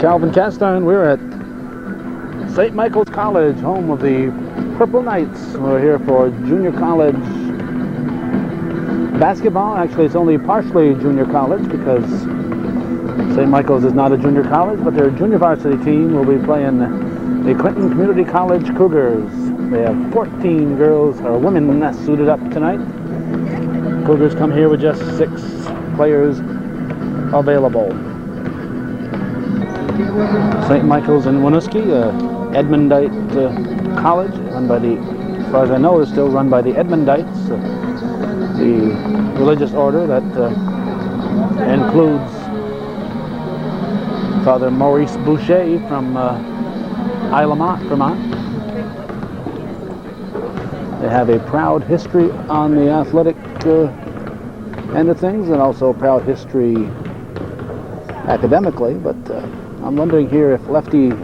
Calvin Castine. We're at St. Michael's College, home of the Purple Knights. We're here for junior college basketball. Actually, it's only partially junior college because St. Michael's is not a junior college, but their junior varsity team will be playing the Clinton Community College Cougars. They have 14 girls or women suited up tonight. Cougars come here with just 6 players available. St. Michael's in Winooski, Edmondite college, run by the, as far as I know, is still run by the Edmondites, the religious order that includes Father Maurice Boucher from Isle of Mont, Vermont. They have a proud history on the athletic end of things, and also a proud history academically, but I'm wondering here if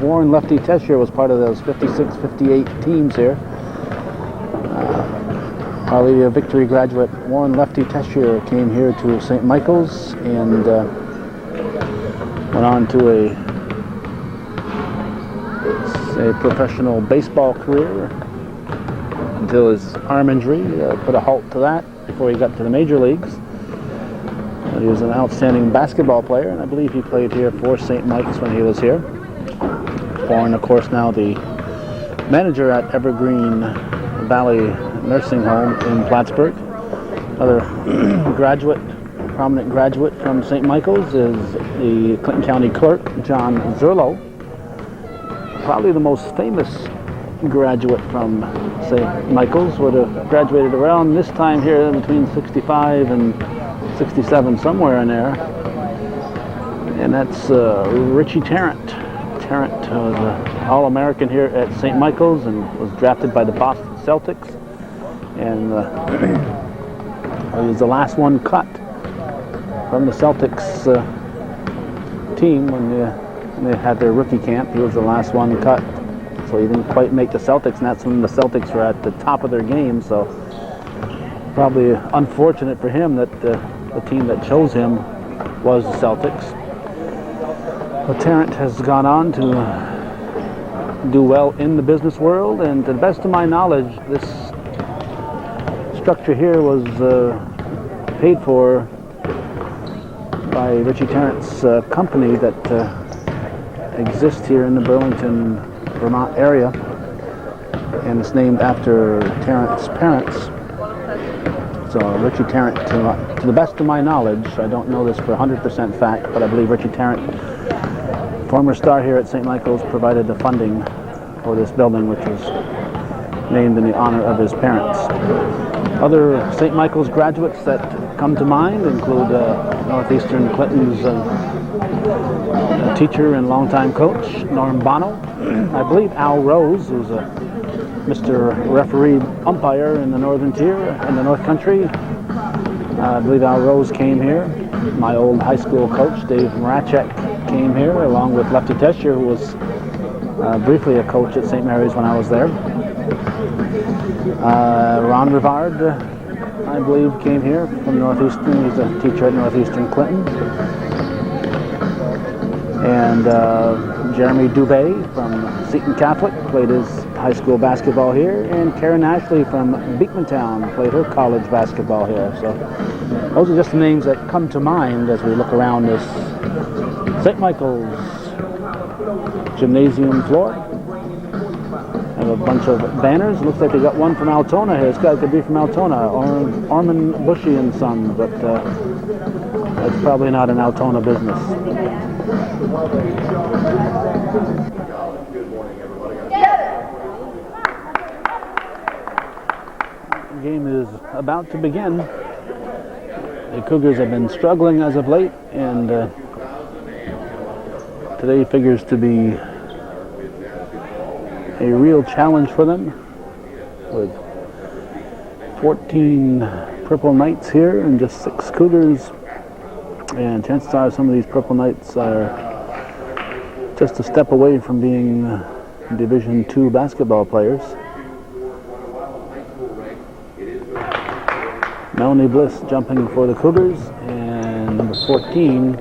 Warren Lefty Tessier was part of those 56, 58 teams here. Probably a Victory graduate, Warren Lefty Tessier, came here to St. Michael's and went on to a professional baseball career until his arm injury put a halt to that before he got to the major leagues. He was an outstanding basketball player, and I believe he played here for St. Mike's when he was here. Warren, of course, now the manager at Evergreen Valley Nursing Home in Plattsburgh. Another prominent graduate from St. Michael's is the Clinton County Clerk, John Zerlo. Probably the most famous graduate from St. Michael's, would have graduated around this time here between 65 and 67, somewhere in there, and that's Richie Tarrant. Tarrant was an All-American here at St. Michael's and was drafted by the Boston Celtics, and he was the last one cut from the Celtics team when they had their rookie camp. He was the last one cut, so he didn't quite make the Celtics, and that's when the Celtics were at the top of their game, so probably unfortunate for him that the team that chose him was the Celtics. But Tarrant has gone on to do well in the business world, and to the best of my knowledge, this structure here was paid for by Richie Tarrant's company that exists here in the Burlington, Vermont area, and it's named after Tarrant's parents. So Richie Tarrant, to the best of my knowledge, I don't know this for 100% fact, but I believe Richie Tarrant, former star here at St. Michael's, provided the funding for this building, which was named in the honor of his parents. Other St. Michael's graduates that come to mind include Northeastern Clinton's teacher and longtime coach, Norm Bono. I believe Al Rose, who's a Mr. Referee umpire in the Northern Tier, in the North Country. I believe Al Rose came here. My old high school coach, Dave Marachek, came here, along with Lefty Tessier, who was briefly a coach at St. Mary's when I was there. Ron Rivard, I believe, came here from Northeastern. He's a teacher at Northeastern Clinton. And Jeremy Dubé from Seton Catholic played his high school basketball here, and Karen Ashley from Beekmantown played her college basketball here. So those are just the names that come to mind as we look around this St. Michael's gymnasium floor. Have a bunch of banners. Looks like they got one from Altona here. This guy could be from Altona, Orman Bushy and Son, but that's probably not an Altona business. The game is about to begin. The Cougars have been struggling as of late, and today figures to be a real challenge for them, with 14 Purple Knights here and just 6 Cougars, and chances are some of these Purple Knights are just a step away from being Division II basketball players. Melanie Bliss jumping for the Cougars, and number 14,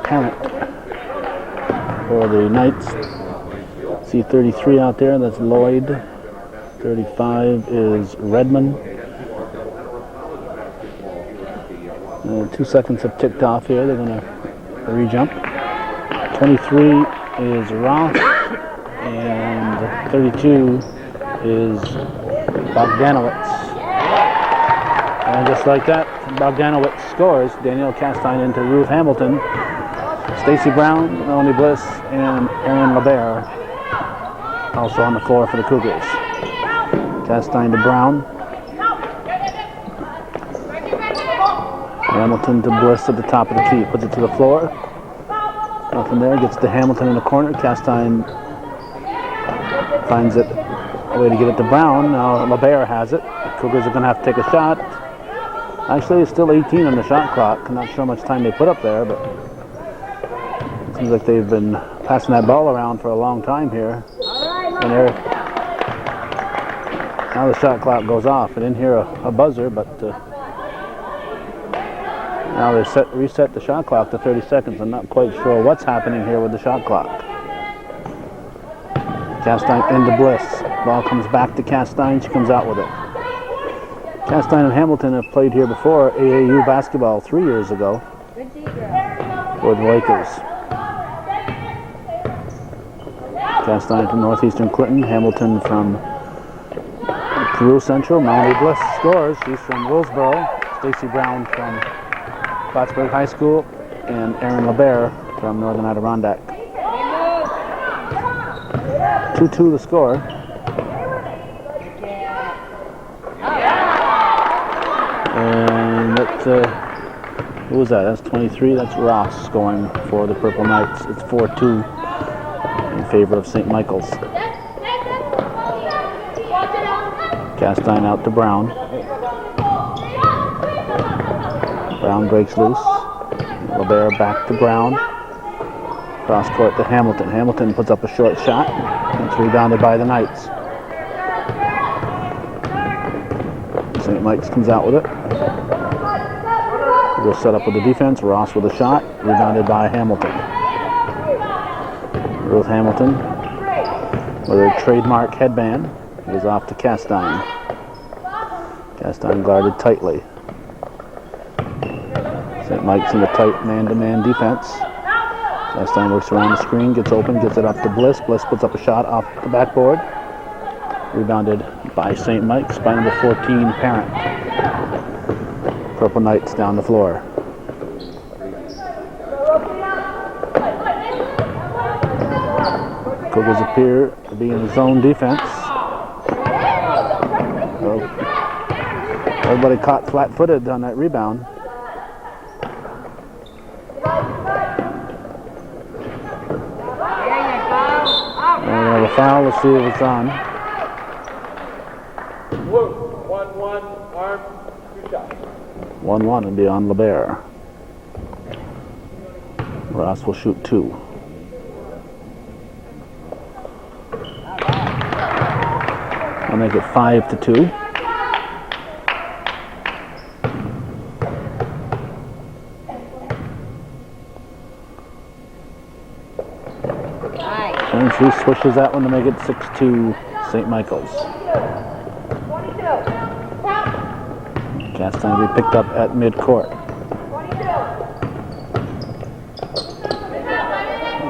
Parent for the Knights. See 33 out there, that's Lloyd. 35 is Redmond. 2 seconds have ticked off here. They're going to re-jump. 23 is Ross, and 32 is Bogdanowicz. And just like that, Bogdanowicz scores. Danielle Castine into Ruth Hamilton. Stacy Brown, Melanie Bliss, and Erin LeBaire also on the floor for the Cougars. Castine to Brown. Hamilton to Bliss at the top of the key. Puts it to the floor. Nothing there. Gets to Hamilton in the corner. Castine finds it a way to get it to Brown. Now LeBaire has it. The Cougars are going to have to take a shot. Actually, it's still 18 on the shot clock. I'm not sure how much time they put up there, but it seems like they've been passing that ball around for a long time here. And now the shot clock goes off. I didn't hear a buzzer, but now they reset the shot clock to 30 seconds. I'm not quite sure what's happening here with the shot clock. Castine into Bliss. Ball comes back to Castine. She comes out with it. Castine and Hamilton have played here before AAU basketball 3 years ago for the Lakers. Castine from Northeastern Clinton, Hamilton from Peru Central. Melanie Bliss scores. She's from Willsboro. Stacy Brown from Plattsburgh High School, and Erin LeBaire from Northern Adirondack. 2-2 the score. And who was that? That's 23. That's Ross scoring for the Purple Knights. It's 4-2 in favor of St. Michael's. Castine out to Brown. Brown breaks loose. LeBaire back to Brown. Cross court to Hamilton. Hamilton puts up a short shot. It's rebounded by the Knights. St. Mike's comes out with it. We'll set up with the defense. Ross with a shot. Rebounded by Hamilton. Ruth Hamilton with her trademark headband. It is off to Castine. Castine guarded tightly. St. Mike's in the tight man-to-man defense. Castine works around the screen, gets open, gets it up to Bliss. Bliss puts up a shot off the backboard. Rebounded by St. Mike's by number 14, Parent. Purple Knights down the floor. Cougars appear to be in the zone defense. So everybody caught flat-footed on that rebound. And we have a foul. Let's see if it's on. 1-1, arm, 2 shots. 1-1 and be on LeBaire. Ross will shoot 2. I'll make it 5-2. And she swishes that one to make it 6-2 St. Michael's. Castine to be picked up at midcourt.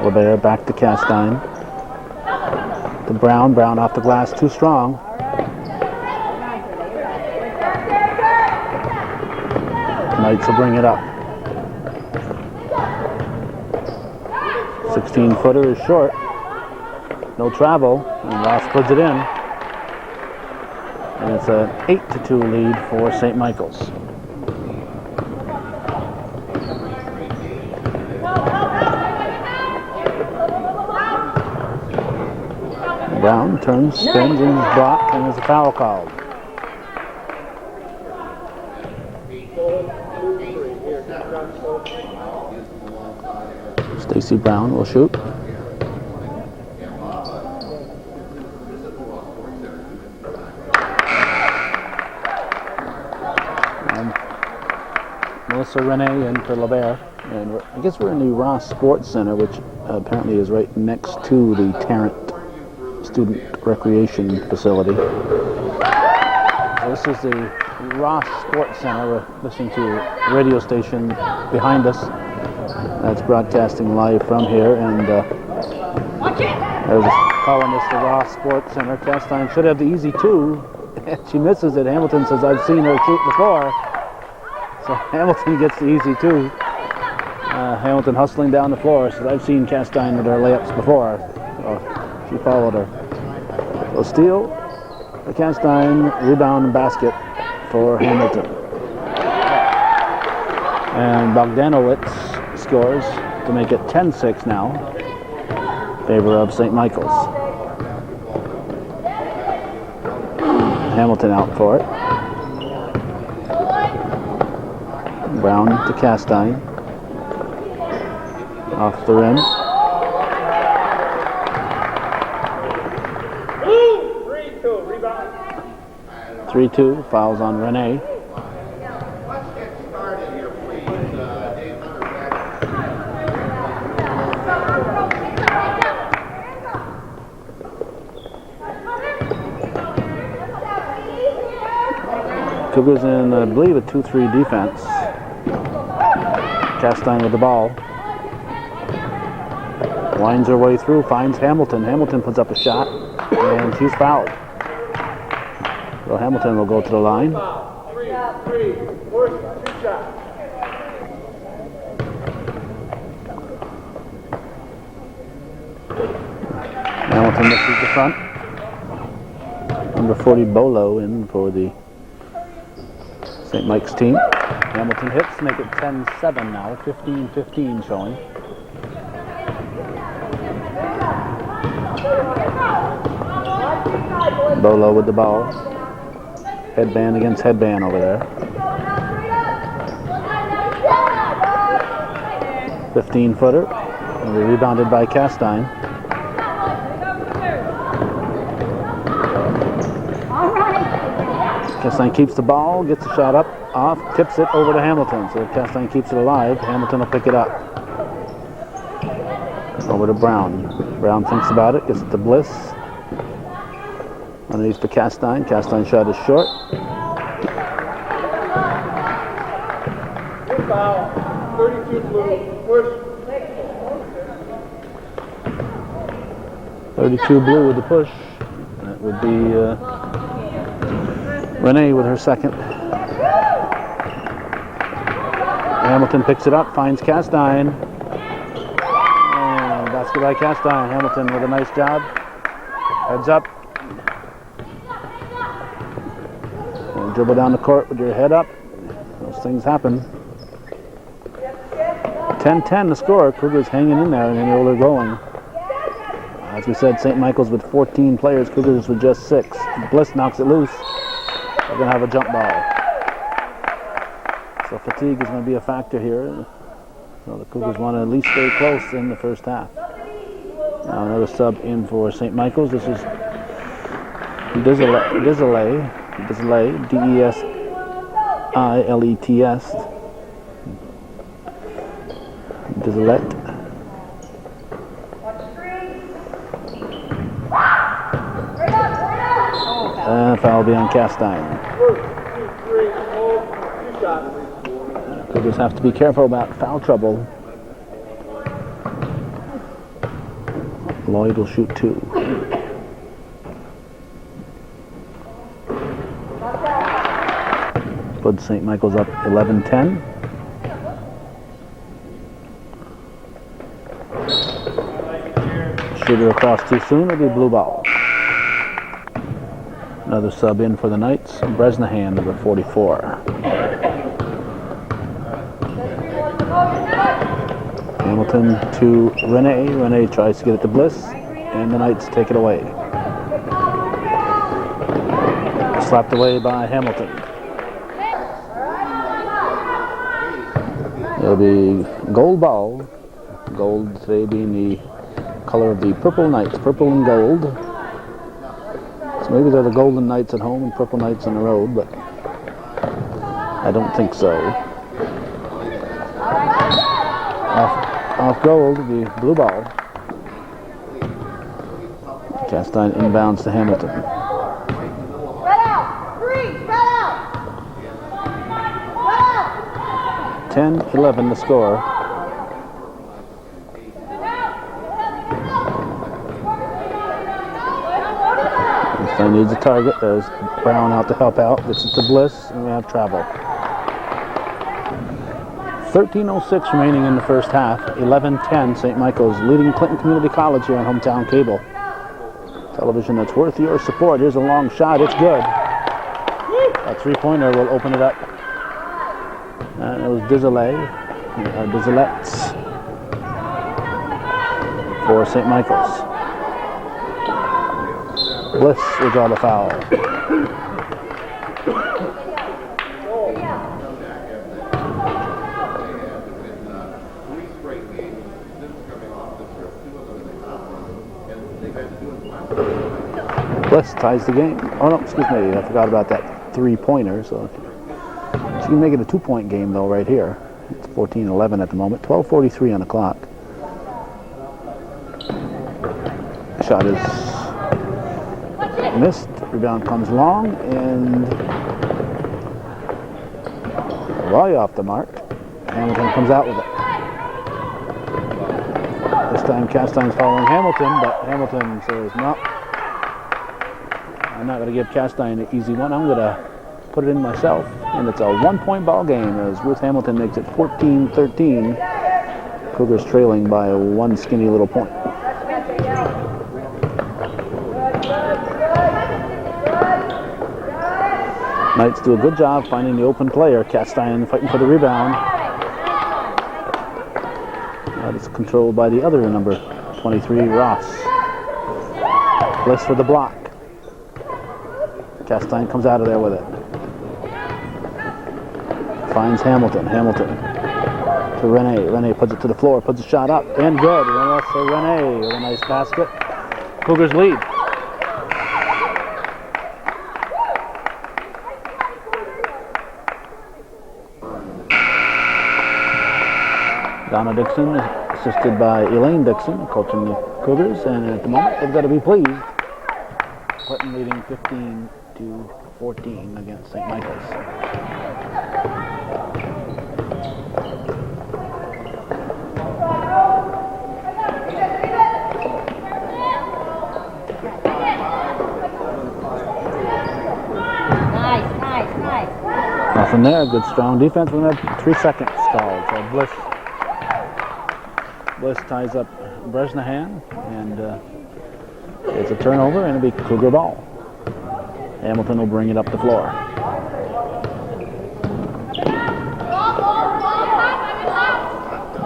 LeBaire back to Castine. To Brown. Brown off the glass, too strong. Knights will bring it up. 16-footer is short. No travel, and Ross puts it in. And it's an 8-2 lead for St. Michael's. Brown turns, spins, and is blocked, and there's a foul called. Stacy Brown will shoot. Melissa Renee in for LeBaire. And I guess we're in the Ross Sports Center, which apparently is right next to the Tarrant Student Recreation Facility. This is the Ross Sports Center. We're listening to a radio station behind us that's broadcasting live from here, and there's a columnist at the Ross Sports Center. Castine should have the easy two, and she misses it. Hamilton says, I've seen her shoot before. So Hamilton gets the easy two. Hamilton hustling down the floor says, I've seen Castine with her layups before. So she followed her. So steal for Castine, rebound and basket for Hamilton. And Bogdanowicz scores to make it 10-6 now in favor of St. Michael's. Hamilton out for it. Brown to Castine. Off the rim. 3-2, rebound. 3-2, fouls on Renee. Let's get started here, please. Dave Hunter back. Cougars in, I believe, a 2-3 defense. Castine with the ball. Winds her way through, finds Hamilton. Hamilton puts up a shot, and she's fouled. So Hamilton will go to the line. 3-3, worst 2 shots. Hamilton misses the front. Number 40 Bolo in for the St. Mike's team. Hamilton hits, make it 10-7 now, 15-15 showing. Bolo with the ball. Headband against headband over there. 15-footer. And rebounded by Castine. Castine keeps the ball, gets the shot up, off, tips it over to Hamilton. So Castine keeps it alive. Hamilton will pick it up. Over to Brown. Brown thinks about it, gets it to Bliss. Underneath for Castine. Castine shot is short. Foul, 32 blue, worst. 32 blue with the push. That would be Renee with her second. Hamilton picks it up, finds Castine. And basket by Castine. Hamilton with a nice job. Heads up. And dribble down the court with your head up. Those things happen. 10-10 the score. Cougars hanging in there, and then they're going. As we said, St. Michael's with 14 players. Cougars with just 6. Bliss knocks it loose. They're going to have a jump ball. So fatigue is going to be a factor here. So the Cougars want to at least stay close in the first half. Now another sub in for St. Michael's. This is Desilets, D-E-S-I-L-E-T-S. Desilets. And foul will be on Castine. 2-3, hold, 2 shots. Cougars have to be careful about foul trouble. Lloyd will shoot 2. Puts St. Michael's up 11-10. Shooter across too soon, it'll be blue ball. Another sub in for the Knights, Bresnahan, number 44. Hamilton to Renee. Renee tries to get it to Bliss, and the Knights take it away. Slapped away by Hamilton. It'll be gold ball. Gold today being the color of the Purple Knights, purple and gold. So maybe they're the Golden Knights at home and Purple Knights on the road, but I don't think so. Off gold, the blue ball. Castine inbounds to Hamilton. Spread out. 3, spread out. Spread out. 10-11 the score. Castine needs a target. There's Brown out to help out. This is to Bliss, and we have travel. 13:06 remaining in the first half. 11-10, St. Michael's leading Clinton Community College here on Hometown Cable. Television that's worth your support. Here's a long shot. It's good. A three-pointer will open it up. And it was Dizolets for St. Michael's. Bliss will draw the foul. Bliss ties the game. Oh no, excuse me, I forgot about that three-pointer. So she can make it a 2-point game though right here. It's 14-11 at the moment. 12:43 on the clock. Shot is missed. Rebound comes long and way off the mark. Hamilton comes out with it. This time Castine's following Hamilton, but Hamilton says no. I'm not going to give Castine an easy one. I'm going to put it in myself. And it's a 1-point ball game as Ruth Hamilton makes it 14-13. Cougars trailing by one skinny little point. Knights do a good job finding the open player. Castine fighting for the rebound. That is controlled by the other number 23, Ross. Bliss for the block. Castine comes out of there with it. Finds Hamilton. Hamilton to Rene. Rene puts it to the floor, puts a shot up, and good. And that's for Rene with a nice basket. Cougars lead. Donna Dixon, assisted by Elaine Dixon, coaching the Cougars, and at the moment they've got to be pleased. Clinton leading 15-14 against St. Michael's. Nice. Nothing there, good strong defense. We had 3 seconds stalled. So Bliss ties up Bresnahan, and it's a turnover, and it'll be Cougar ball. Hamilton will bring it up the floor.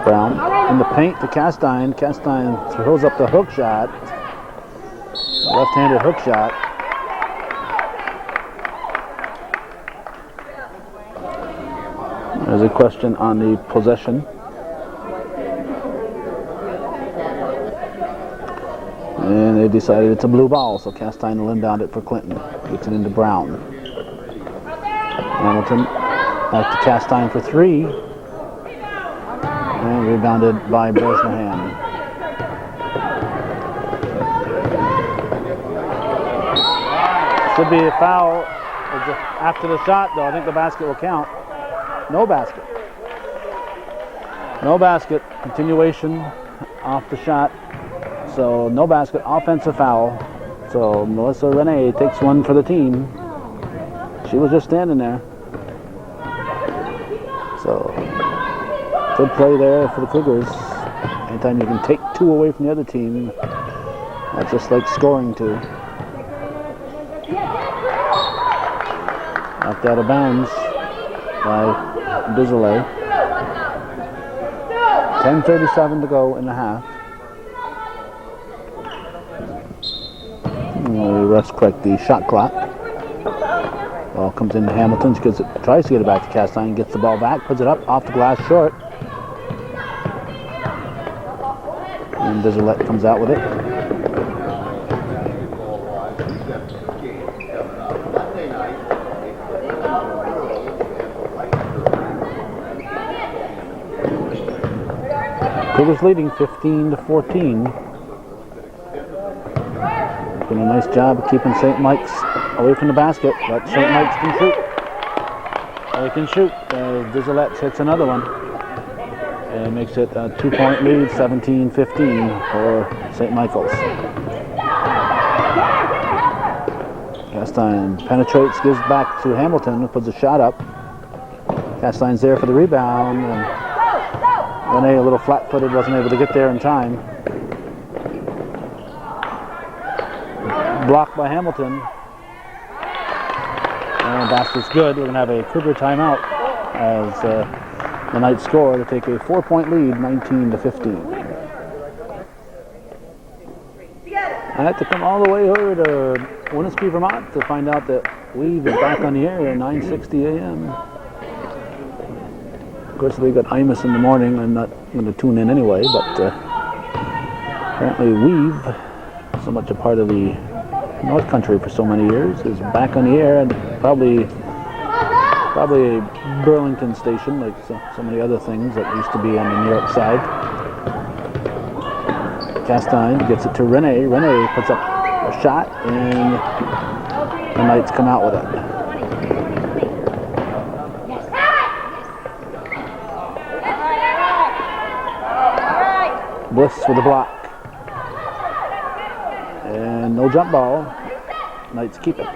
Brown in the paint to Castine. Castine throws up the hook shot. Left-handed hook shot. There's a question on the possession. And they decided it's a blue ball, so Castine will inbound it for Clinton. Gets it into Brown. Hamilton back to Castine for 3. And rebounded by Bresnahan. Should be a foul after the shot, though. I think the basket will count. No basket. No basket. Continuation off the shot. So no basket, offensive foul. So Melissa Rene takes one for the team. She was just standing there. So good play there for the Cougars. Anytime you can take 2 away from the other team, that's just like scoring 2. Knocked out of bounds by Bizelet. 10:37 to go in the half. Refs correct the shot clock. Ball comes into Hamilton. She tries to get it back to Castine. Gets the ball back. Puts it up off the glass short. And Bizelet comes out with it. Cougars leading 15-14. Doing a nice job of keeping St. Mike's away from the basket, but St. Mike's can shoot. They can shoot. Dizolette hits another one. And makes it a 2-point lead, 17-15 for St. Michael's. Castine penetrates, gives back to Hamilton, who puts a shot up. Castine's there for the rebound, and Renee, a little flat-footed, wasn't able to get there in time. Blocked by Hamilton. And basket's good. We're going to have a Cougar timeout as the Knights score to take a 4-point lead, 19-15. I had to come all the way over to Winooski, Vermont to find out that Weave is back on the air at 9:60 a.m. Of course, they got Imus in the morning. I'm not going to tune in anyway, but apparently Weave, so much a part of the North Country for so many years, is back on the air, and probably a Burlington station, like so many other things that used to be on the New York side. Castine gets it to Renee. Renee puts up a shot, and the Knights come out with it. Bliss with a block. And no jump ball. Knights keep it.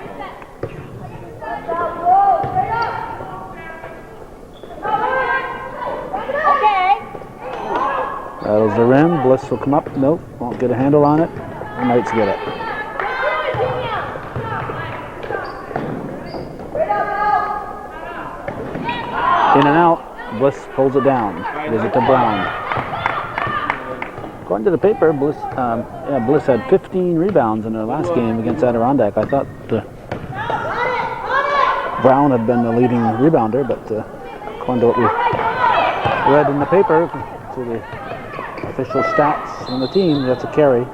Rattles the rim. Bliss will come up. Nope, won't get a handle on it. The Knights get it. In and out. Bliss pulls it down. Gives it to Brown. According to the paper, Bliss had 15 rebounds in their last game against Adirondack. I thought Brown had been the leading rebounder, but according to what we read in the paper, to the official stats on the team, that's a carry.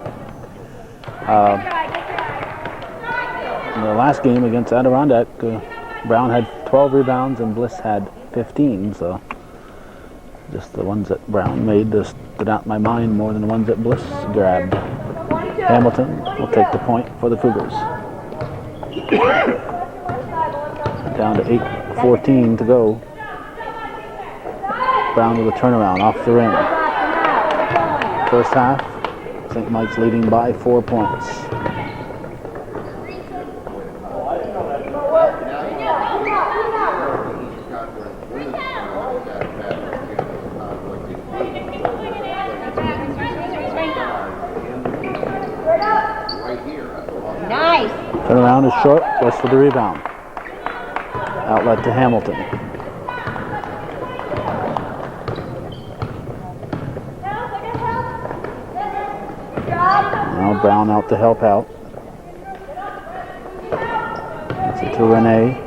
In the last game against Adirondack, Brown had 12 rebounds and Bliss had 15, so just the ones that Brown made just stood out in my mind more than the ones that Bliss grabbed. Hamilton will take the point for the Cougars. Down to 8:14 to go. Brown with a turnaround off the rim. First half, St. Mike's leading by 4 points. Nice. Turnaround is short, Bliss for the rebound. Outlet to Hamilton. Now Brown out to help out. That's it to Renee.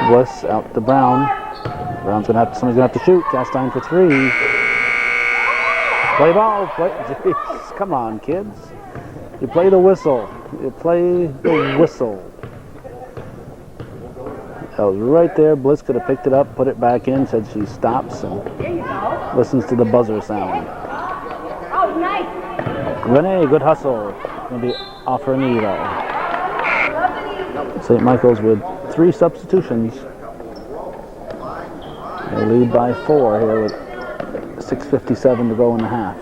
Bliss out to Brown. Brown's somebody's gonna have to shoot. Castine for three. Play ball. Jeez, come on, kids. You play the whistle. You play the whistle. That was right there. Bliss could have picked it up, put it back in, said she stops and listens to the buzzer sound. Oh, nice. Renee, good hustle. Gonna be off her knee though. St. Michael's with 3 substitutions. They lead by 4 here with 6:57 to go in the half.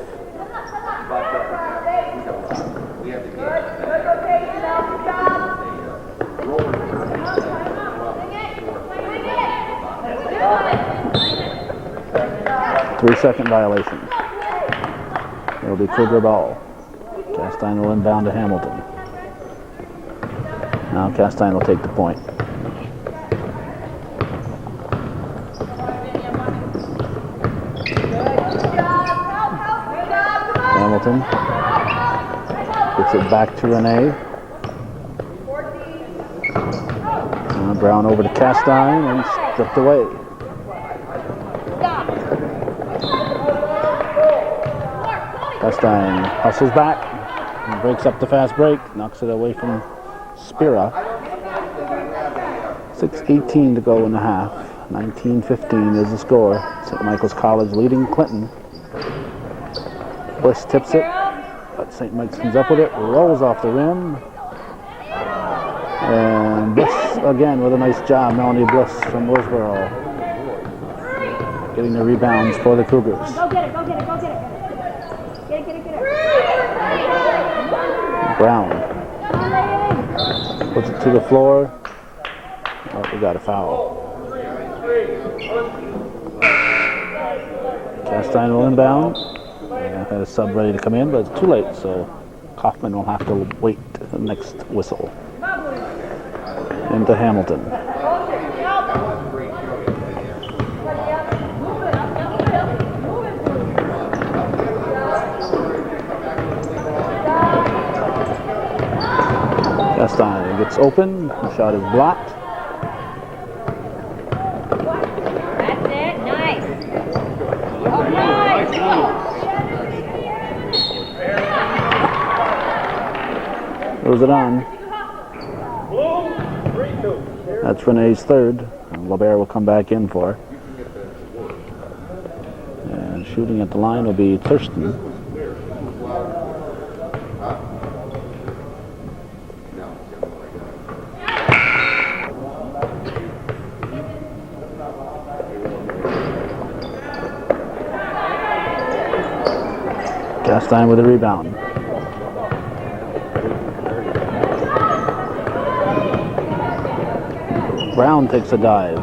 3-second violation. It'll be Cougar ball. Castine will inbound to Hamilton. Now Castine will take the point. Hamilton gets it back to Renee. Brown over to Castine and stripped away. Castine hustles back and breaks up the fast break, knocks it away from Spira. 6:18 to go in the half. 19-15 is the score. St. Michael's College leading Clinton. Bliss tips it, but St. Mike's comes up with it, rolls off the rim. And Bliss again with a nice job. Melanie Bliss from Willsboro getting the rebounds for the Cougars. Go get it, go get it, go get it. Get it. Brown puts it to the floor. Oh, we got a foul. Castine will inbound. Had a sub ready to come in, but it's too late, so Kaufman will have to wait the next whistle. Into Hamilton. Castine gets open, the shot is blocked. That's it, nice. Oh, nice. Throws it on. That's Renee's third. And LeBert will come back in for her. And shooting at the line will be Thurston. Castine with a rebound. Brown takes a dive.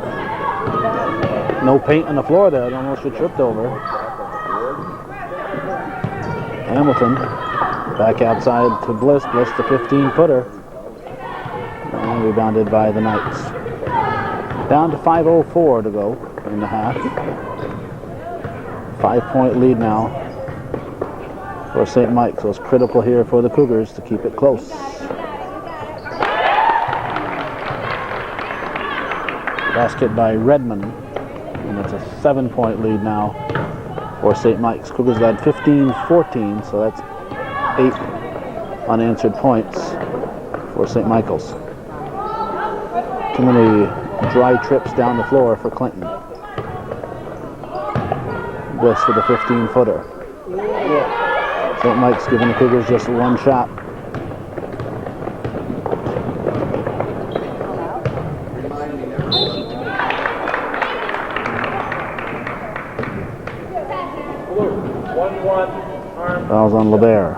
No paint on the floor there. It almost got tripped over. Hamilton back outside to Bliss. Bliss the 15-footer. And rebounded by the Knights. Down to 5:04 to go in the half. 5-point lead now for St. Mike. So it's critical here for the Cougars to keep it close. Basket by Redmond, and it's a 7-point lead now for St. Mike's. Cougars led 15-14, so that's 8 unanswered points for St. Michael's. Too many dry trips down the floor for Clinton. Bliss with a 15-footer. St. Mike's giving the Cougars just one shot. Fouls on LeBert.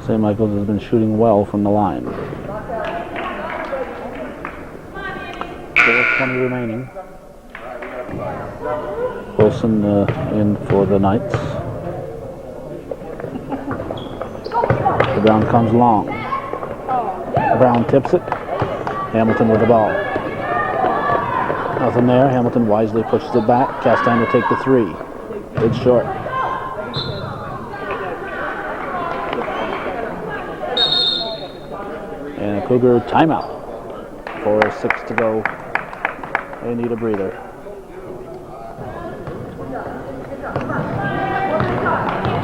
St. Michael's has been shooting well from the line. 4:20 remaining. Wilson in for the Knights. The Brown comes long. Brown tips it. Hamilton with the ball. Nothing there. Hamilton wisely pushes it back. Castine will take the three. It's short. And a Cougar timeout. 4:06 to go. They need a breather.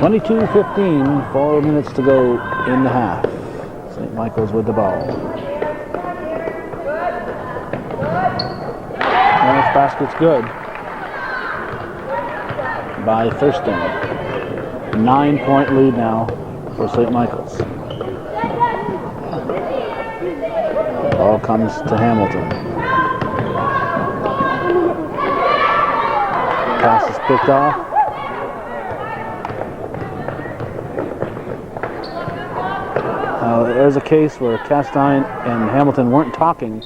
22-15, 4 minutes to go in the half. St. Michael's with the ball. And this basket's good. By Thurston. 9-point lead now for St. Michael's. Ball comes to Hamilton. Pass is picked off. There's a case where Castine and Hamilton weren't talking.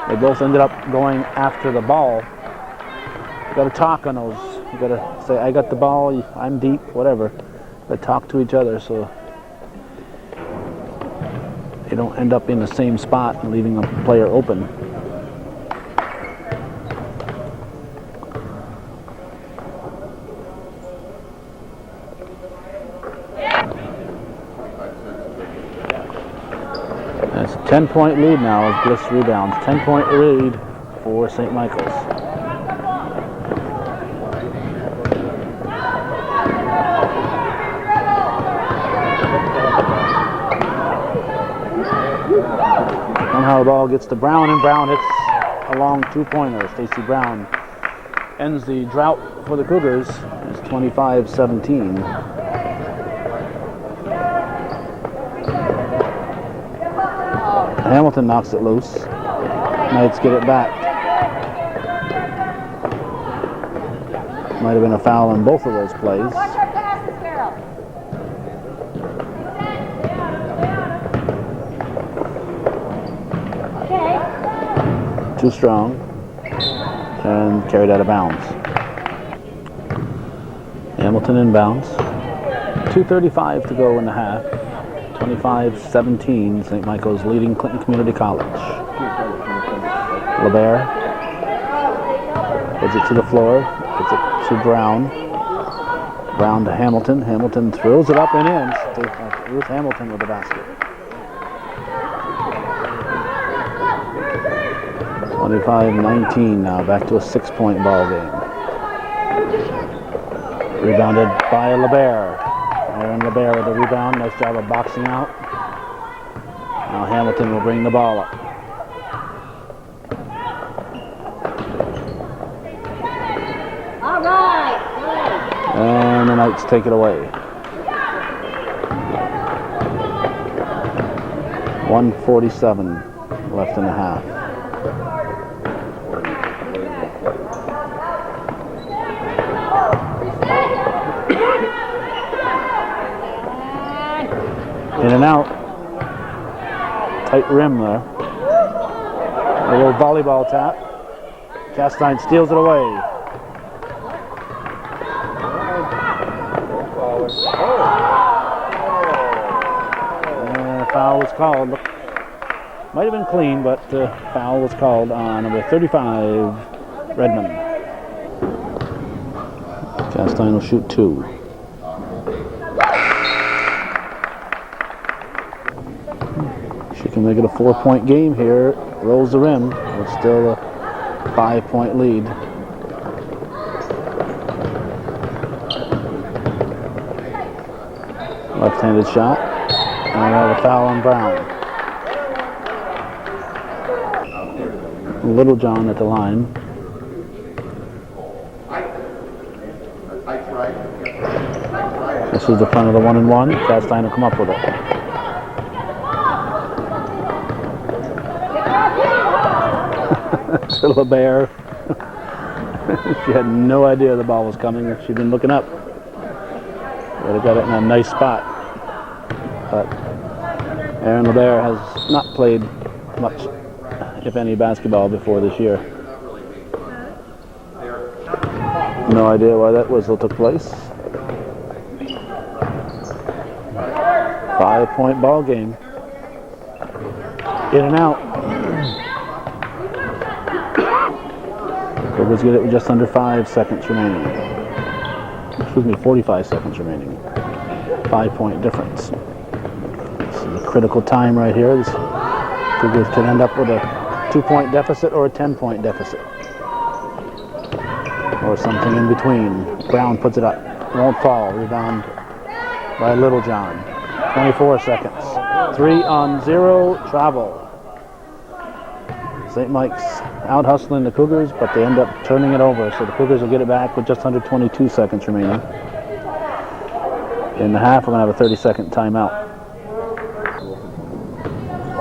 They both ended up going after the ball. You got to talk on those. You got to say, I got the ball, I'm deep, whatever. They talk to each other so they don't end up in the same spot and leaving a player open. And it's a 10-point lead now as Bliss rebounds. 10-point lead for St. Michael's. Somehow the ball gets to Brown, and Brown hits a a long two-pointer. Stacy Brown ends the drought for the Cougars. It's 25-17. Hamilton knocks it loose. Knights get it back. Might have been a foul in both of those plays. Watch your passes, girl. Okay. Too strong. And carried out of bounds. Hamilton inbounds. 2:35 to go in the half. 25-17. St. Michael's leading Clinton Community College. LeBaire puts it to the floor. Puts it to Brown. Brown to Hamilton. Hamilton throws it up and in. Ruth Hamilton with the basket. 25-19 now. Back to a 6-point ball game. Rebounded by LeBaire. Aaron LeBaire with the rebound. Nice job of boxing out. Now Hamilton will bring the ball up. All right. And the Knights take it away. 1:47 left in the half. In and out. Tight rim there. A little volleyball tap. Castine steals it away. And a foul was called. Might have been clean, but foul was called on number 35, Redmond. Castine will shoot 2. She can make it a 4-point game here. Rolls the rim. It's still a 5-point lead. Left-handed shot. And we have a foul on Brown. Little John at the line. This is the front of the 1-and-1. Castine will come up with it. To LeBaire. She had no idea the ball was coming. She'd been looking up. Would have got it in a nice spot. But Aaron LeBaire has not played much, if any, basketball before this year. No idea why that whistle took place. 5-point ball game. In and out. Cougars get it with just under 5 seconds remaining. Excuse me, 45 seconds remaining. 5-point difference. This is a critical time right here. This Cougars could end up with a 2-point deficit or a 10-point deficit. Or something in between. Brown puts it up. Won't fall. Rebound by Littlejohn. 24 seconds. 3-on-0 travel. St. Mike's out hustling the Cougars, but they end up turning it over. So the Cougars will get it back with just under 22 seconds remaining. In the half, we're going to have a 30-second timeout.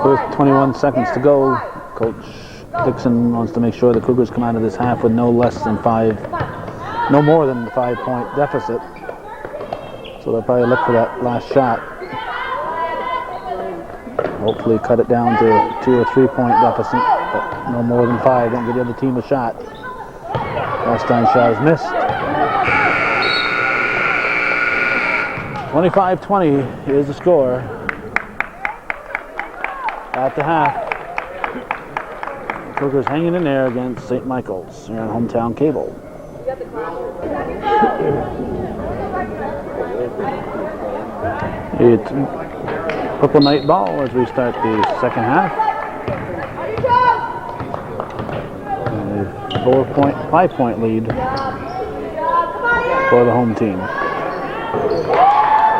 With 21 seconds to go, Coach Dixon wants to make sure the Cougars come out of this half with no more than 5-point deficit. So they'll probably look for that last shot. Hopefully cut it down to a 2 or 3-point deficit, but no more than 5. Don't give the other team a shot. Last time shot is missed. 25-20 is the score at the half. Cougars hanging in there against St. Michael's here on Hometown Cable. It's Purple Knight ball as we start the second half. A 5-point lead for the home team.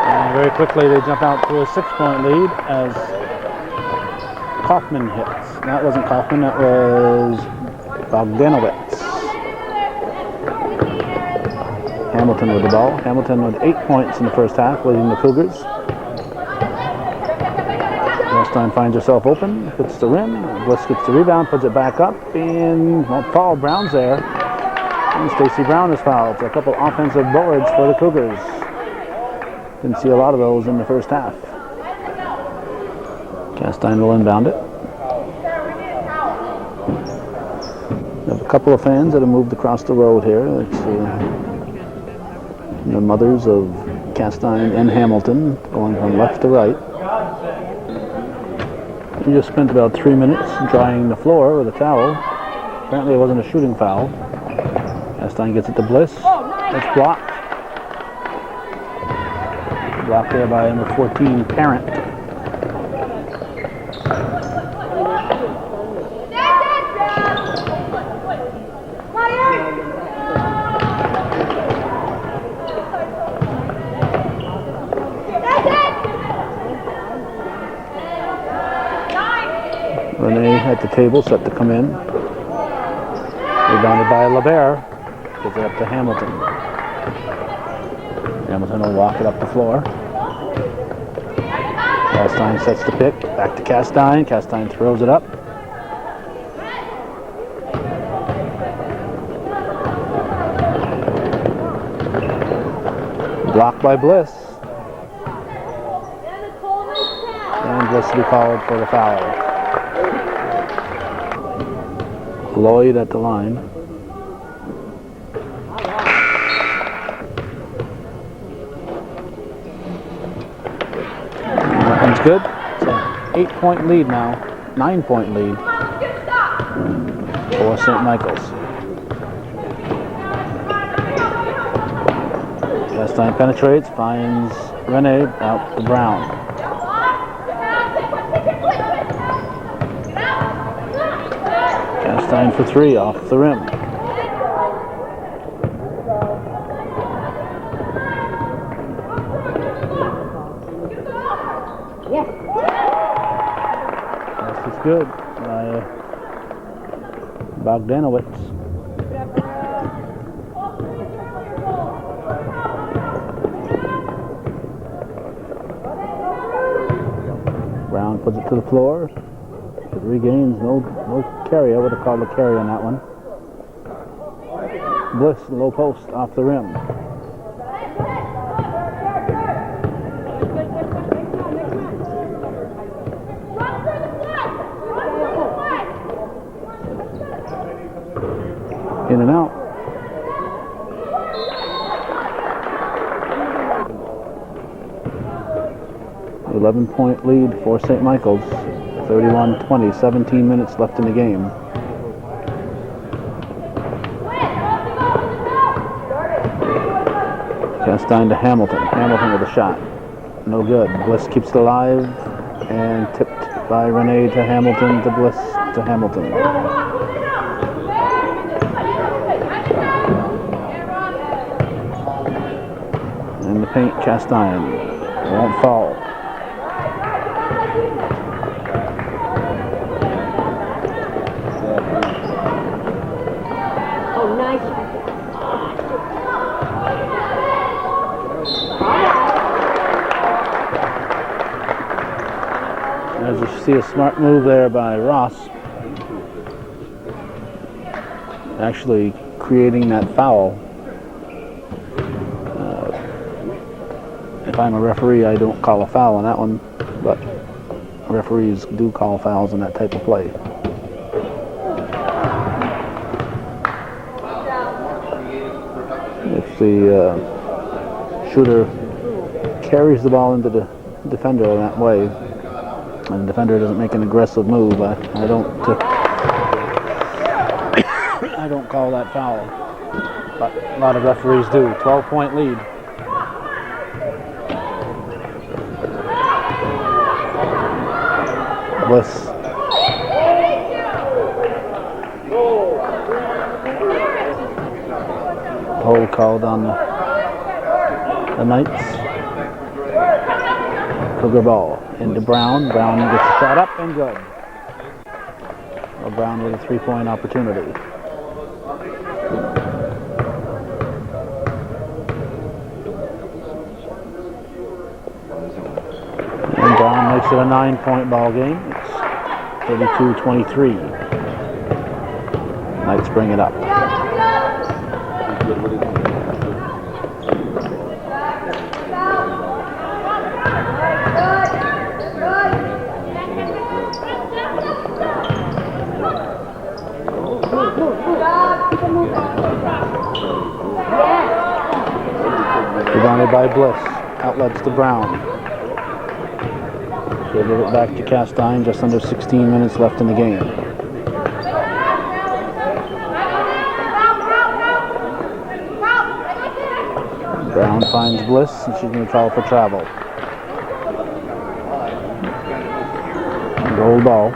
And very quickly they jump out to a 6-point lead as Kaufman hits. That wasn't Kaufman, that was Bogdanowicz. Hamilton with the ball. Hamilton with 8 points in the first half, leading the Cougars. Castine finds herself open, hits the rim. Bliss gets the rebound, puts it back up, and won't fall. Brown's there. And Stacy Brown is fouled. So a couple offensive boards for the Cougars. Didn't see a lot of those in the first half. Castine will inbound it. We have a couple of fans that have moved across the road here. It's the mothers of Castine and Hamilton, going from left to right. We just spent about 3 minutes drying the floor with a towel. Apparently it wasn't a shooting foul. Castine gets it to Bliss. It's blocked. Blocked there by number 14, Parent. Renee at the table, set to come in. Rebounded by LeBaire. Gives it up to Hamilton. Hamilton will walk it up the floor. Castine sets the pick. Back to Castine. Castine throws it up. Blocked by Bliss. And Bliss will be called for the foul. Lloyd at the line. That one's good. It's an 8-point lead now. 9-point lead for St. Michael's. Castine penetrates, finds Renee out to Brown. Castine for 3 off the rim. This is good by Bogdanowicz. Brown puts it to the floor. It regains no carry. I would have called a carry on that one. Bliss, low post, off the rim. In and out. An 11-point lead for St. Michael's. 31-20, 17 minutes left in the game. Castine to Hamilton. Hamilton with a shot. No good. Bliss keeps it alive and tipped by Renee to Hamilton to Bliss to Hamilton. In the paint, Castine. Won't fall. As you see, a smart move there by Ross, actually creating that foul. If I'm a referee, I don't call a foul on that one, but referees do call fouls on that type of play. If the shooter carries the ball into the defender in that way, and the defender doesn't make an aggressive move, I don't call that foul. But a lot of referees do. 12-point lead. Bliss. Hold called on the Knights. Cougar ball into Brown. Brown gets a shot up and good. Well, Brown with a 3-point opportunity. And Brown makes it a 9-point ball game. It's 32-23. Knights bring it up. Rebounded by Bliss. Outlets to Brown. She'll give it back to Castine. Just under 16 minutes left in the game. Brown finds Bliss, and she's going to call for travel. Gold ball.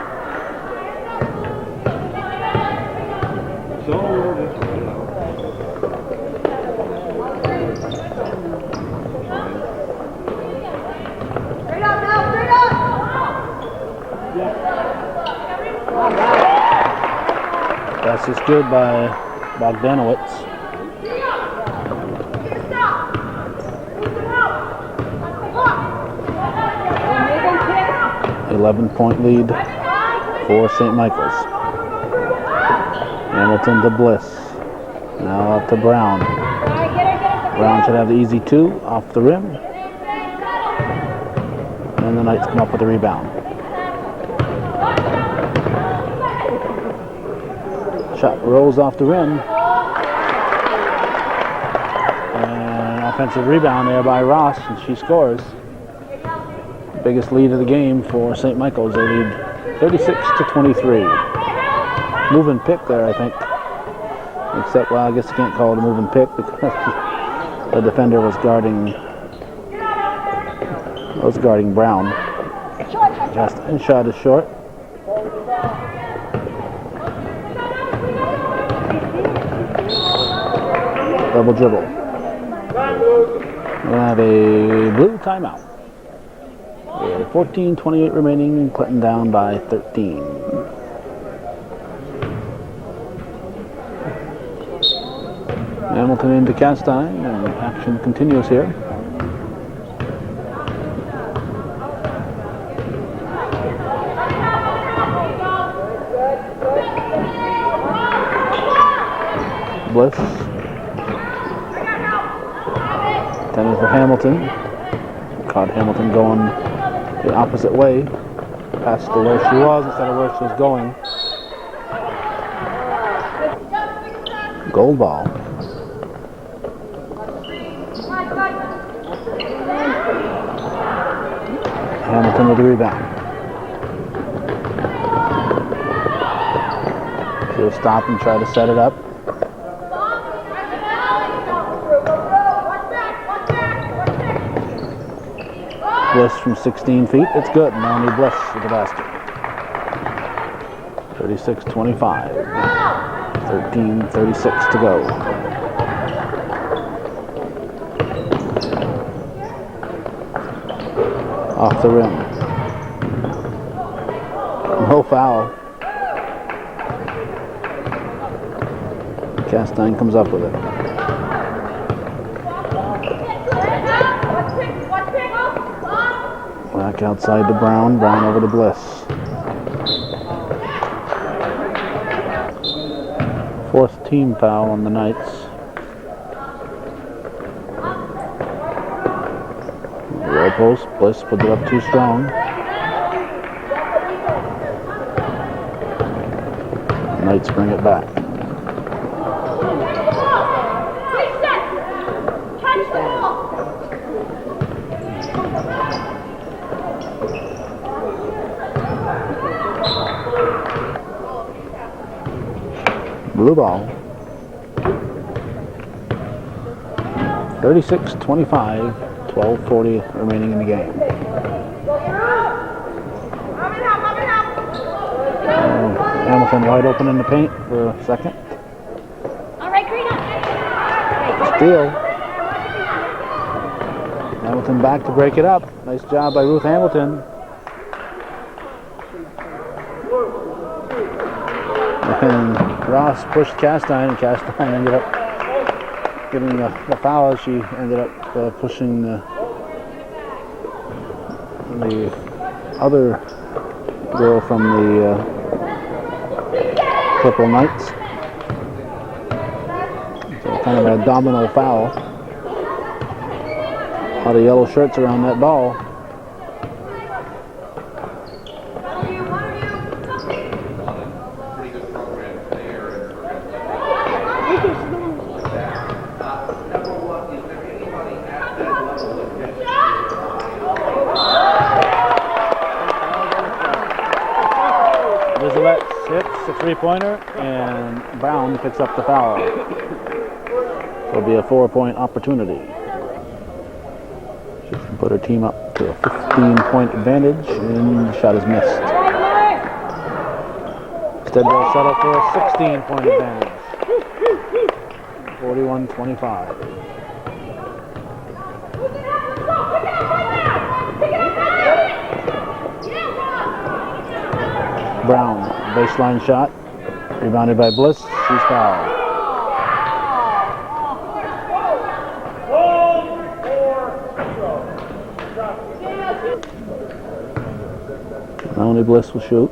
Pass is good by Bogdanowicz. 11-point lead for St. Michael's. Hamilton to Bliss. Now up to Brown. Brown should have the easy two off the rim. And the Knights come up with a rebound. Shot rolls off the rim. And offensive rebound there by Ross, and she scores. Biggest lead of the game for St. Michael's. They lead 36-23. Moving pick there, I think. Except, well, I guess you can't call it a moving pick because the defender was guarding Brown. Justin shot is short. Double dribble. We'll have a blue timeout. 14:28 remaining. Clinton down by 13. Hamilton into Castine, and action continues here. Bliss. 10 is for Hamilton. Caught Hamilton going the opposite way. Passed to where she was instead of where she was going. Gold ball. Hamilton with the rebound. She'll stop and try to set it up. Bliss from 16 feet. It's good. Naomi Bliss with the basket. 36-25. 13:36 to go. Off the rim. No foul. Castine comes up with it. Back outside to Brown. Brown over to Bliss. Fourth team foul on the Knights. Low post. Bliss puts it up too strong. Knights bring it back. Blue ball. 36-25, 12:40 remaining in the game. Hamilton wide open in the paint for a second. All right, Karina. Steal. Hamilton back to break it up. Nice job by Ruth Hamilton. And Ross pushed Castine, and Castine ended up getting the foul. She ended up pushing the other girl from the Purple Knights. So kind of a domino foul. A lot of yellow shirts around that ball. Hits a three-pointer, and Brown picks up the foul. It'll be a 4-point opportunity. She can put her team up to a 15-point advantage, and the shot is missed. Instead, they'll settle for a 16-point advantage. 41-25. Brown, baseline shot, rebounded by Bliss. She's fouled. Only Bliss will shoot.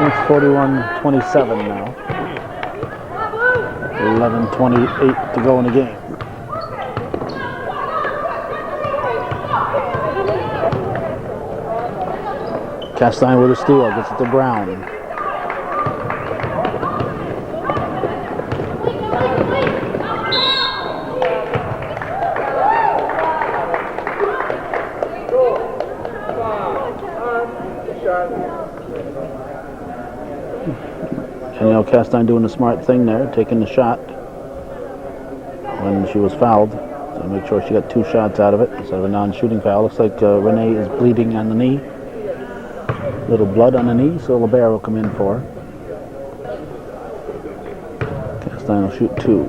It's 41-27 now. 11:28 to go in the game. Castine with a steal, gets it to Brown. Danielle Castine doing the smart thing there, taking the shot when she was fouled. So make sure she got 2 shots out of it instead of a non-shooting foul. Looks like Renee is bleeding on the knee. Little blood on the knee, so LeBaire will come in for her. Castine will shoot 2.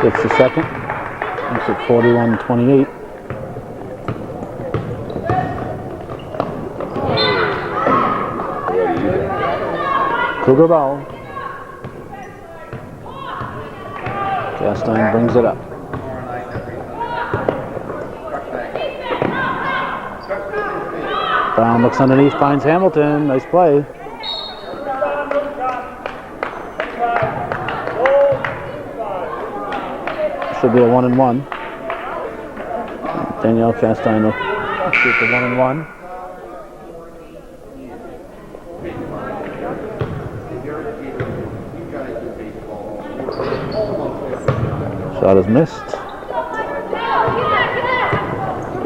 It's the second. It's at 41-28. Cougar ball. Castine brings it up. Brown looks underneath, finds Hamilton. Nice play. Should be a 1-and-1. Danielle Castine will shoot the 1-and-1. Shot is missed.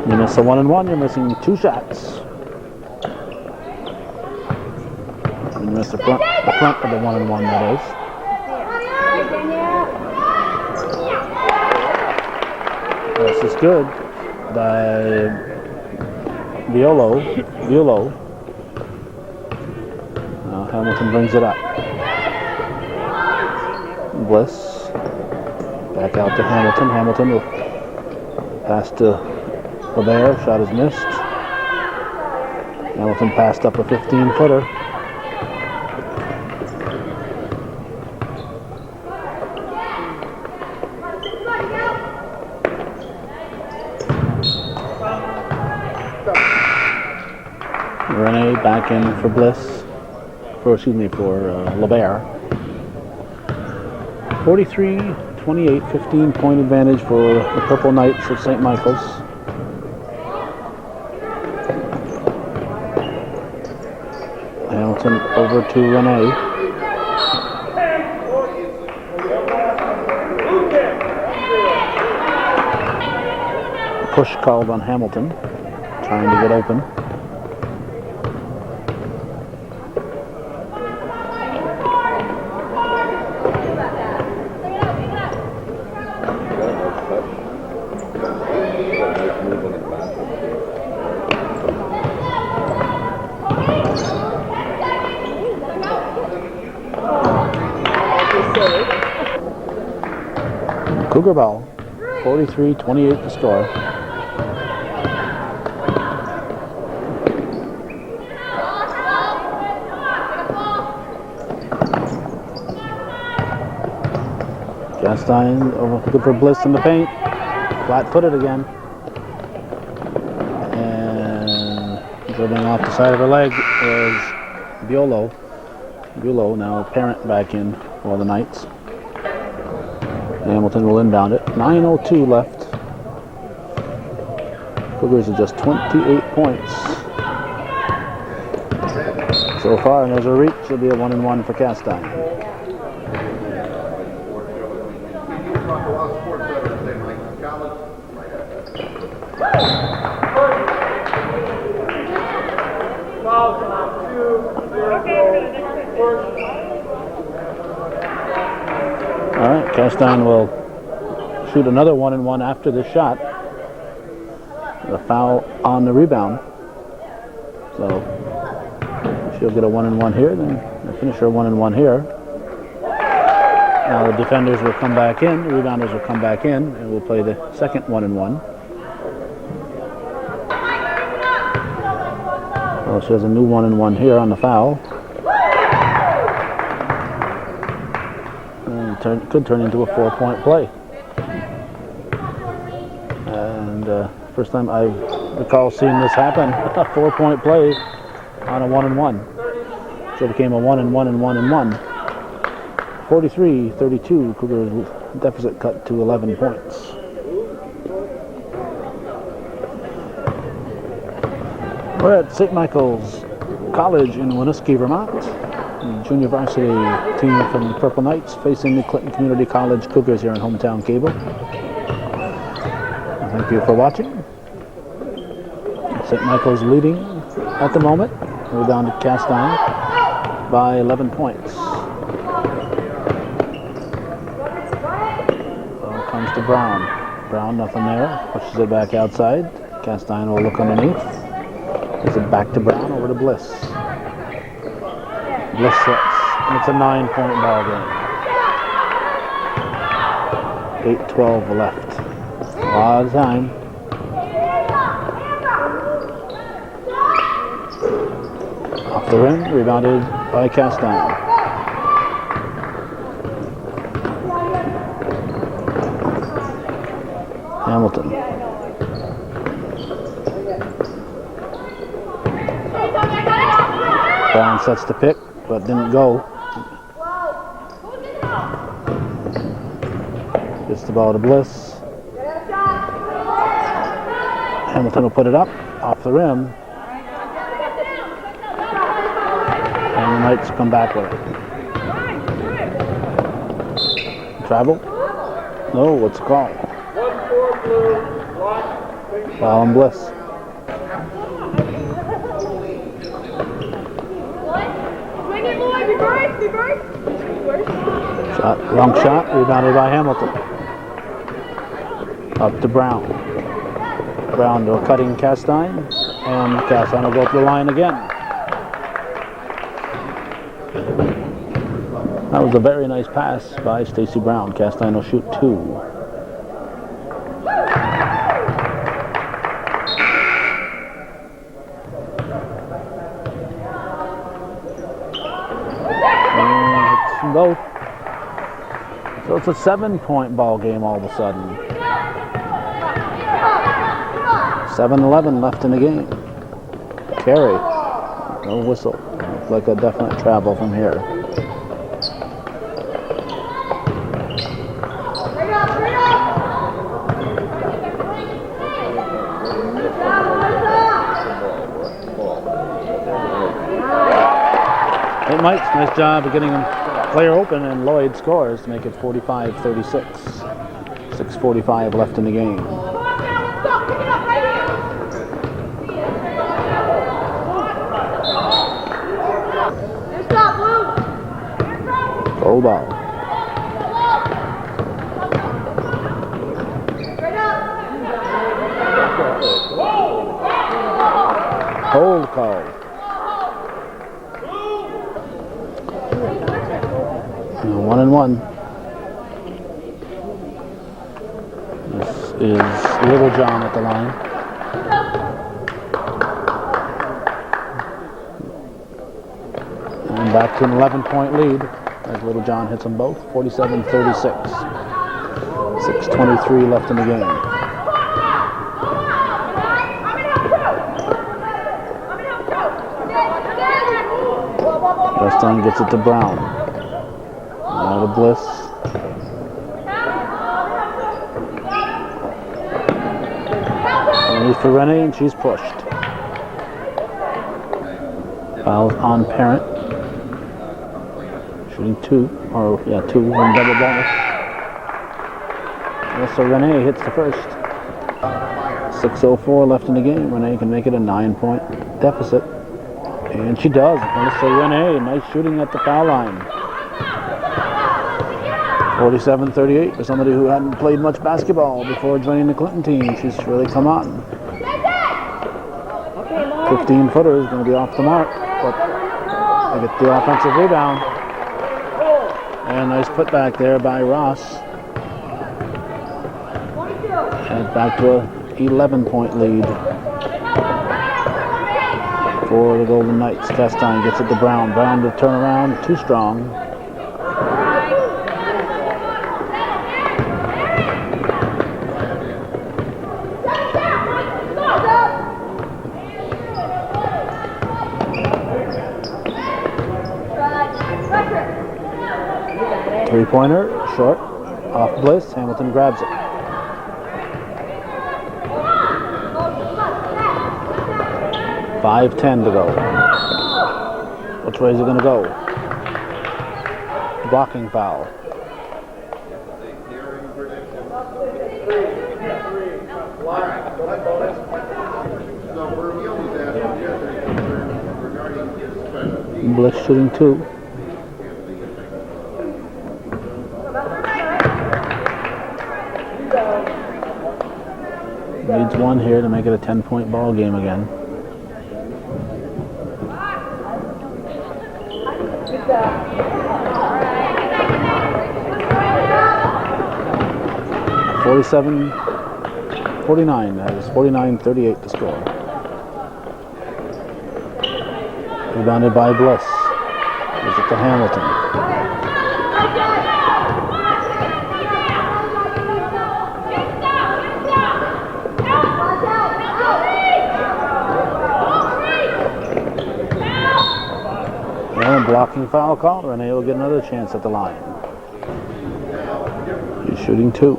You miss a 1-and-1, you're missing 2 shots. You miss the front of the 1-and-1, that is. This is good by Violo. Now Hamilton brings it up. Bliss. Back out to Hamilton. Hamilton will pass to LeBaire. Shot is missed. Hamilton passed up a 15-footer. Renee back in for Bliss. For LeBaire. 43-28, 15-point advantage for the Purple Knights of St. Michael's. Hamilton over to Renee. Push called on Hamilton, trying to get open. Cougar ball. 43-28 to score. Castine over good for Bliss in the paint. Flat-footed again. And dribbling off the side of her leg is Bulow. Bulow now parent back in for the Knights. Hamilton will inbound it. 9:02 left. Cougars are just 28 points so far, and there's a reach. It'll be a 1-1 for Castine. Fouls on 2, 0, first. All right, Castine will shoot another 1-1 after this shot. A foul on the rebound. So she'll get a 1-1 here, then they'll finish her 1-1 here. Now the defenders will come back in, the rebounders will come back in, and we'll play the second 1-1. So she has a new 1-1 here on the foul. Could turn into a 4-point play. And first time I recall seeing this happen, a 4-point play on a 1-1. So it became a 1-1 and 1-1. 43-32, Cougars deficit cut to 11 points. We're at St. Michael's College in Winooski, Vermont. The junior varsity team from the Purple Knights facing the Clinton Community College Cougars here on Hometown Cable. Thank you for watching. St. Michael's leading at the moment. We're down to Castine by 11 points. Ball comes to Brown. Brown, nothing there. Pushes it back outside. Castine will look underneath. Gives it back to Brown, over to Bliss. Bliss sets. It's a 9-point ball game. 8:12 left. A lot of time. Off the rim, rebounded by Castine. Hamilton. Brown sets the pick, but didn't go. Gets the ball to Bliss. Hamilton will put it up, off the rim. And the Knights come back with it. Travel? No, what's the call? 1-4 blue, block, Foul on Bliss. Shot, long shot, rebounded by Hamilton. Up to Brown. Brown to a cutting Castine, and Castine will go up the line again. That was a very nice pass by Stacy Brown. Castine will shoot 2. Low. So it's a 7-point ball game all of a sudden. 7:11 left in the game. Carry. No whistle. Looks like a definite travel from here. Hey, Mike, nice job of getting him player open, and Lloyd scores to make it 45-36. 6:45 left in the game. Goal ball. Hold call. 1-1. This is Little John at the line. And back to an 11-point lead as Little John hits them both, 47-36. 6:23 left in the game. Justin gets it to Brown. Now to Bliss. Only for Renee, and she's pushed. Fouls on Parent. Shooting two, one double bonus. So Renee hits the first. 6:04 left in the game. Renee can make it a 9-point deficit. And she does. Melissa Renee, nice shooting at the foul line. 47-38 for somebody who hadn't played much basketball before joining the Clinton team. She's really come on. 15-footer is going to be off the mark, but they get the offensive rebound. And nice putback there by Ross. And back to a 11-point lead for the Golden Knights. Castine gets it to Brown. Brown to turn around, too strong. Three-pointer, short, off Bliss. Hamilton grabs it. .5:10 to go. Which way is it going to go? Blocking foul. Bliss shooting two. Needs one here to make it a 10-point ball game again. .47-49. That is 49-38 to score. Rebounded by Bliss. Gives it to Hamilton. And blocking foul call. Renee will get another chance at the line. She's shooting two.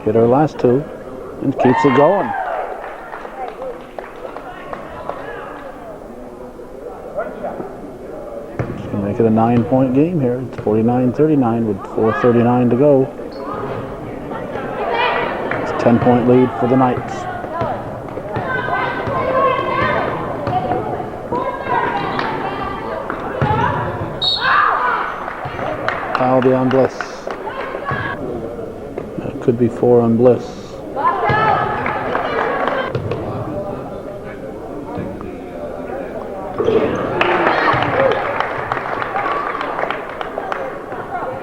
Hit her last two and keeps it going. She can make it a 9-point game here. It's 49-39 with 4:39 to go. It's a 10-point lead for the Knights. Foul be on Bliss. That could be 4 on Bliss.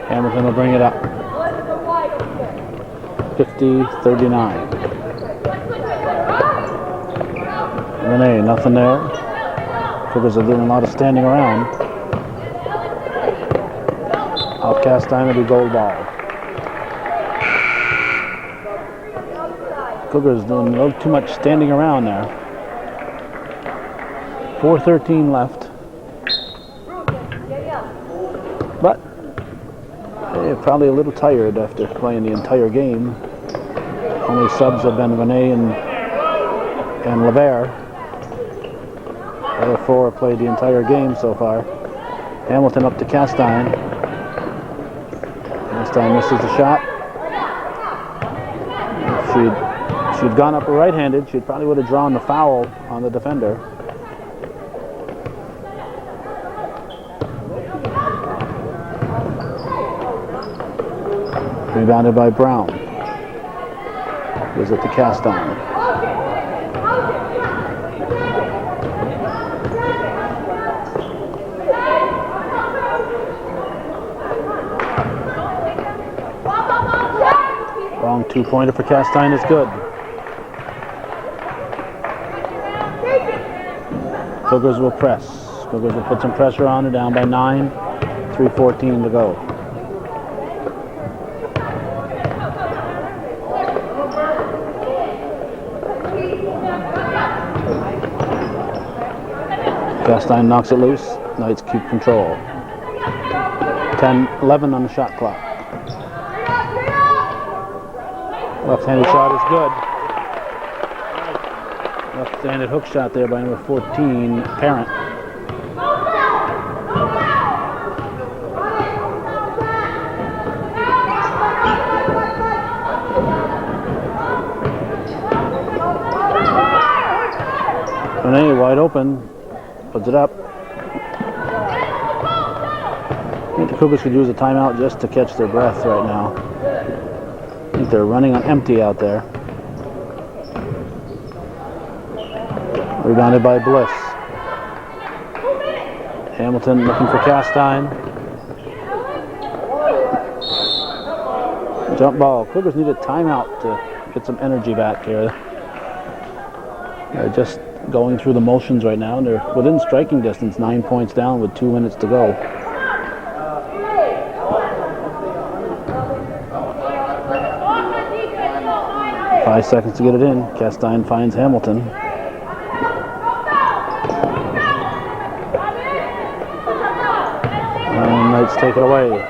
Hamilton will bring it up. 50-39. Renee, nothing there. Cougars are doing a lot of standing around. Outcast time will be gold ball. Cougars doing a little too much standing around there. 4:13 left. But they're probably a little tired after playing the entire game. Only subs have been Renee and LeVere. The other four have played the entire game so far. Hamilton up to Castine. Castine misses the shot. If she'd gone up right-handed, she probably would have drawn the foul on the defender. Rebounded by Brown. Gives it to Castine. Long two-pointer for Castine is good. Cougars will press. Cougars will put some pressure on. They're down by 9. 3:14 to go. Castine knocks it loose. Knights keep control. 10-11 on the shot clock. Left-handed shot is good. Left-handed hook shot there by number 14, Parent. Renee wide open, puts it up. I think the Cougars could use a timeout just to catch their breath right now. I think they're running on empty out there. Rebounded by Bliss. Hamilton looking for Castine. Jump ball. Cougars need a timeout to get some energy back here. They're just going through the motions right now, and they're within striking distance, 9 points down with 2 minutes to go. Five seconds to get it in. Castine finds Hamilton. And Knights take it away.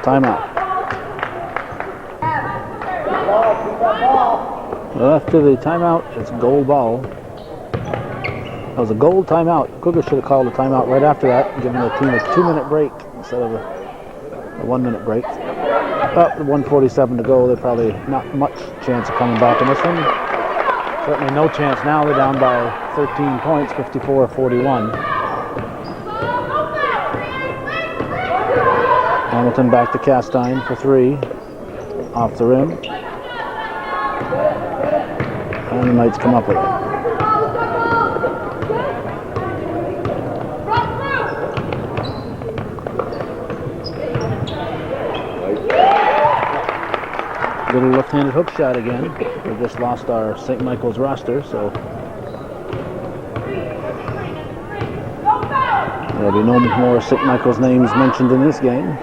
Timeout. Well, after the timeout, it's goal ball. That was a goal timeout. Cougars should have called a timeout right after that, giving the team a 2-minute break instead of a 1-minute break. About 1:47 to go. They're probably not much chance of coming back in this one. Certainly no chance now. They're down by 13 points, 54-41. Hamilton back to Castine for 3. Off the rim. And the Knights come up with it. Little left-handed hook shot again. We just lost our St. Michael's roster, so there'll be no more St. Michael's names mentioned in this game.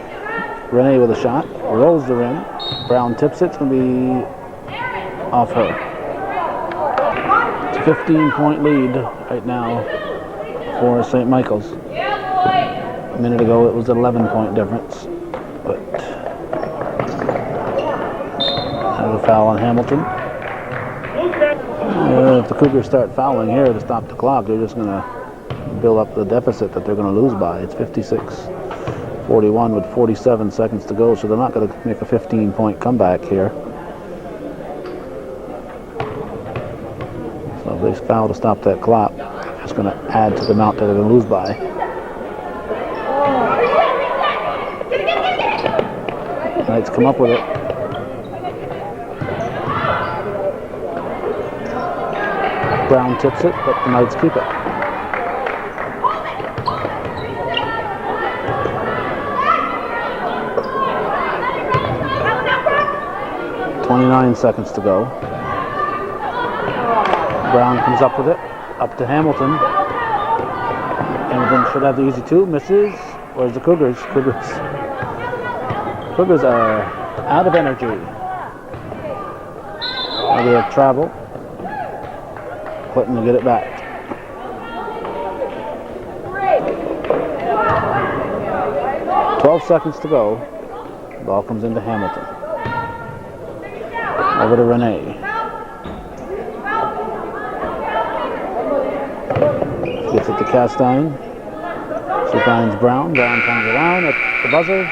Renee with a shot, rolls the rim. Brown tips it, it's going to be off her. It's a 15-point lead right now for St. Michael's. A minute ago it was an 11-point difference, but there's a foul on Hamilton. If the Cougars start fouling here to stop the clock, they're just going to build up the deficit that they're going to lose by. It's 56-41 with 47 seconds to go, so they're not going to make a 15-point comeback here. So if they foul to stop that clock, it's going to add to the amount that they're going to lose by. Knights come up with it. Brown tips it, but the Knights keep it. .29 seconds to go. Brown comes up with it, up to Hamilton. Hamilton should have the easy two, misses. Where's the Cougars? Cougars are out of energy. Now they have travel. Clinton will get it back. .12 seconds to go. Ball comes into Hamilton. Over to Renee. Gets it to Castine. She finds Brown. Brown comes around at the buzzer.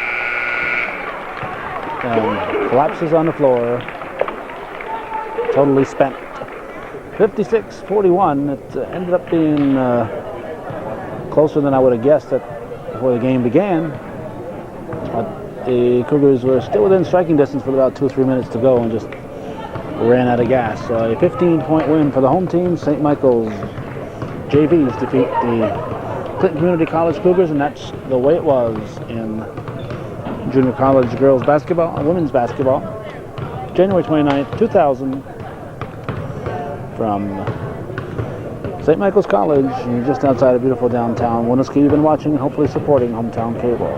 And collapses on the floor. Totally spent. 56-41. It ended up being closer than I would have guessed before the game began. But the Cougars were still within striking distance with about 2 or 3 minutes to go and just ran out of gas. So a 15-point win for the home team. St. Michael's JVs defeat the Clinton Community College Cougars, and that's the way it was in junior college girls basketball, women's basketball. January 29th, 2000, from St. Michael's College, just outside of beautiful downtown Winooski. You've been watching and hopefully supporting Hometown Cable.